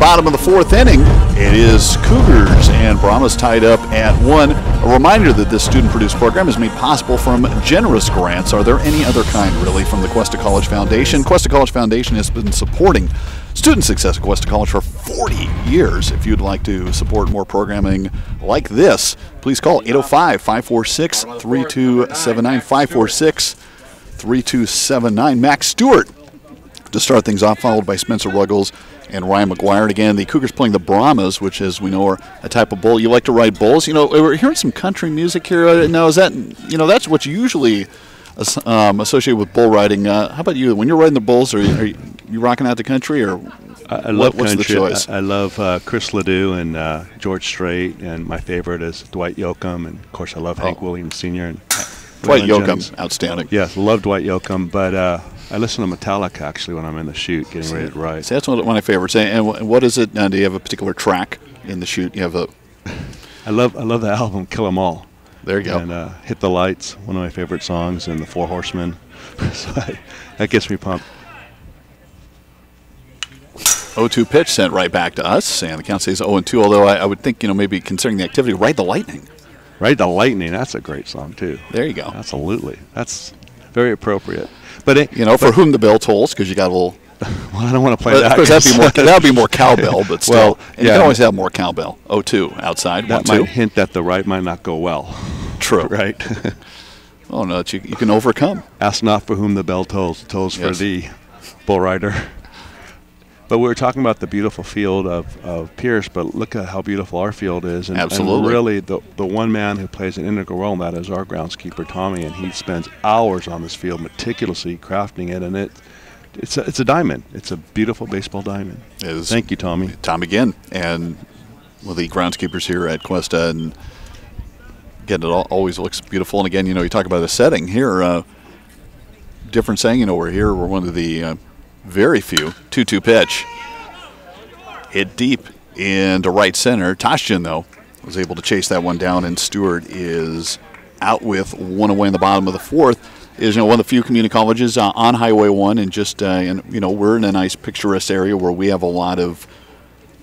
bottom of the fourth inning. It is Cougars and Brahmas tied up at 1. A reminder that this student-produced program is made possible from generous grants. Are there any other kind, really, from the Cuesta College Foundation? Cuesta College Foundation has been supporting student success at Cuesta College for 40 years. If you'd like to support more programming like this, please call 805-546-3279, 546-3279. Max Stewart to start things off, followed by Spencer Ruggles and Ryan McGuire. And again, the Cougars playing the Brahmas, which, as we know, are a type of bull. You like to ride bulls. You know, we're hearing some country music here. Now, is that, you know, that's what's usually associated with bull riding. How about you? When you're riding the bulls, are you rocking out the country, or I love what's country. the choice? I love Chris Ledoux and George Strait, and my favorite is Dwight Yoakam, and of course I love Hank Williams Sr. and Dwight Waylon Yoakam, Jennings. outstanding. Yes, love Dwight Yoakam, but I listen to Metallica actually when I'm in the chute getting ready to ride. See, that's one of my favorites. And what is it? Do you have a particular track in the chute? You have a. I love the album Kill 'Em All. There you go. And Hit the Lights, one of my favorite songs, and the Four Horsemen. So that gets me pumped. 0-2 pitch sent right back to us, and the count stays 0-2. Although I would think, you know, maybe considering the activity, Ride the Lightning. Ride the Lightning, that's a great song too. There you go. Absolutely, that's very appropriate. But you know, for whom the bell tolls, because you got a little. Well, I don't want to play that. Of course, that'd be more cowbell, but still, well, and you can always have more cowbell. 0-2 outside. That 1-2. might hint that the right might not go well. True. Right. Oh no, you can overcome. Ask not for whom the bell tolls, tolls for thee, bull rider. But we were talking about the beautiful field of Pierce, but look at how beautiful our field is. And, Absolutely. And really, the one man who plays an integral role in that is our groundskeeper, Tommy, and he spends hours on this field meticulously crafting it, and it's a diamond. It's a beautiful baseball diamond. Thank you, Tommy. Tom again, and one of the groundskeepers here at Cuesta, and again, it always looks beautiful. And again, you know, you talk about the setting here. Different saying, you know, we're one of the very few 2-2 pitch. Hit deep into right center. Toshjan, though, was able to chase that one down, and Stewart is out with one away in the bottom of the fourth. Is, you know, one of the few community colleges on Highway 1, and just and you know, we're in a nice picturesque area where we have a lot of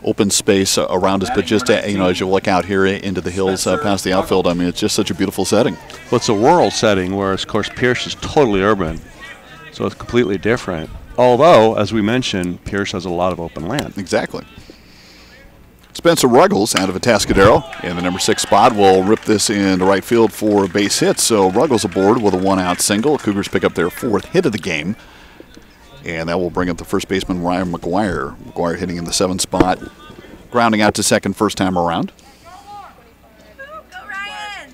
open space around us, but just you know, as you look out here into the hills past the outfield, I mean, it's just such a beautiful setting. Well, it's a rural setting, whereas of course Pierce is totally urban, so it's completely different. Although, as we mentioned, Pierce has a lot of open land. Exactly. Spencer Ruggles out of Atascadero in the number 6 spot will rip this into right field for a base hit. So Ruggles aboard with a 1-out single. Cougars pick up their 4th hit of the game, and that will bring up the first baseman, Ryan McGuire. McGuire hitting in the 7th spot, grounding out to second first time around. Go Ryan!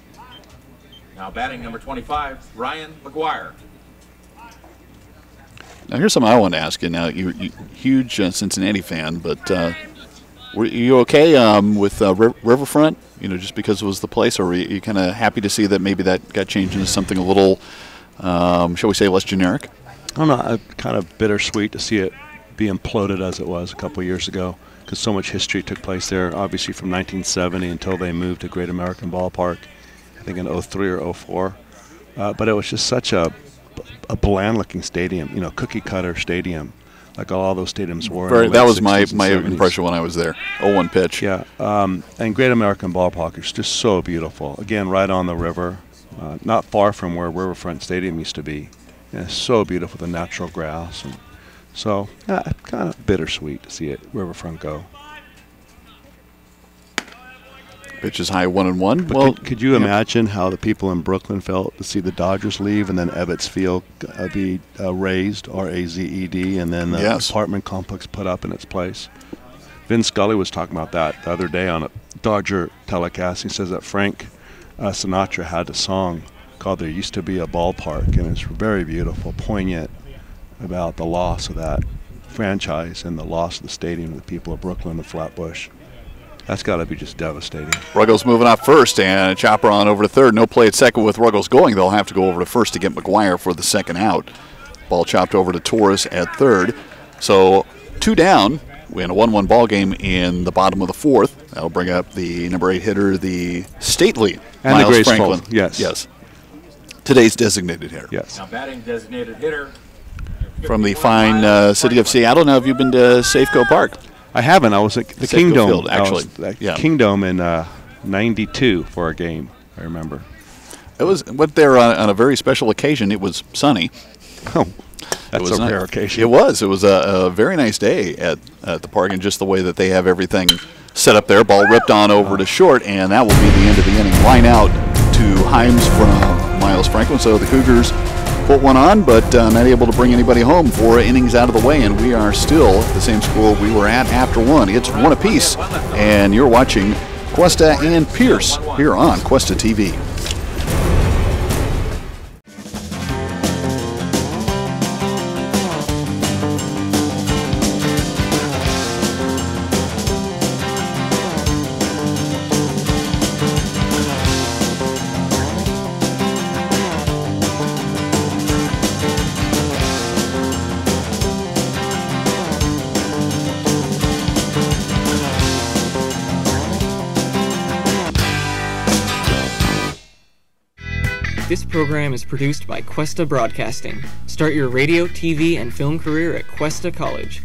Now batting number 25, Ryan McGuire. Now here's something I want to ask you. Now you're huge Cincinnati fan, but were you okay with Riverfront? You know, just because it was the place, or were you kind of happy to see that maybe that got changed into something a little, shall we say, less generic? I don't know. Kind of bittersweet to see it be imploded as it was a couple of years ago, because so much history took place there. Obviously, from 1970 until they moved to Great American Ballpark, I think in 03 or 04. But it was just such a bland-looking stadium, you know, cookie-cutter stadium, like all those stadiums were. That was my impression when I was there. 0-1 pitch. Yeah, and Great American Ballpark is just so beautiful. Again, right on the river, not far from where Riverfront Stadium used to be. And it's so beautiful, the natural grass. And so, yeah, kind of bittersweet to see it Riverfront go. Pitch is high 1-1. But well, could you imagine how the people in Brooklyn felt to see the Dodgers leave and then Ebbets Field be razed, R-A-Z-E-D, and then the apartment complex put up in its place? Vin Scully was talking about that the other day on a Dodger telecast. He says that Frank Sinatra had a song called "There Used to Be a Ballpark," and it's very beautiful, poignant about the loss of that franchise and the loss of the stadium to the people of Brooklyn and Flatbush. That's got to be just devastating. Ruggles moving off first, and a chopper on over to third. No play at second with Ruggles going. They'll have to go over to first to get McGuire for the second out. Ball chopped over to Torres at third. So 2 down. We had a 1-1 ball game in the bottom of the fourth. That'll bring up the number 8 hitter, the stately and Miles the graceful Franklin. Yes. Today's designated hitter. Yes. Now batting designated hitter from the fine city of Seattle. Now, have you been to Safeco Park? I haven't. I was at the Kingdom. Field, actually. Kingdom in '92 for a game. I remember. It was went there on a very special occasion. It was sunny. Oh, that's a rare occasion. It was. It was a very nice day at the park, and just the way that they have everything set up there. Ball ripped on over to short, and that will be the end of the inning. Line out to Himes from Miles Franklin. So the Cougars put one on, but not able to bring anybody home. 4 innings out of the way, and we are still at the same score we were at after one. It's 1 apiece, and you're watching Cuesta and Pierce here on Cuesta TV. This program is produced by Cuesta Broadcasting. Start your radio, TV, and film career at Cuesta College.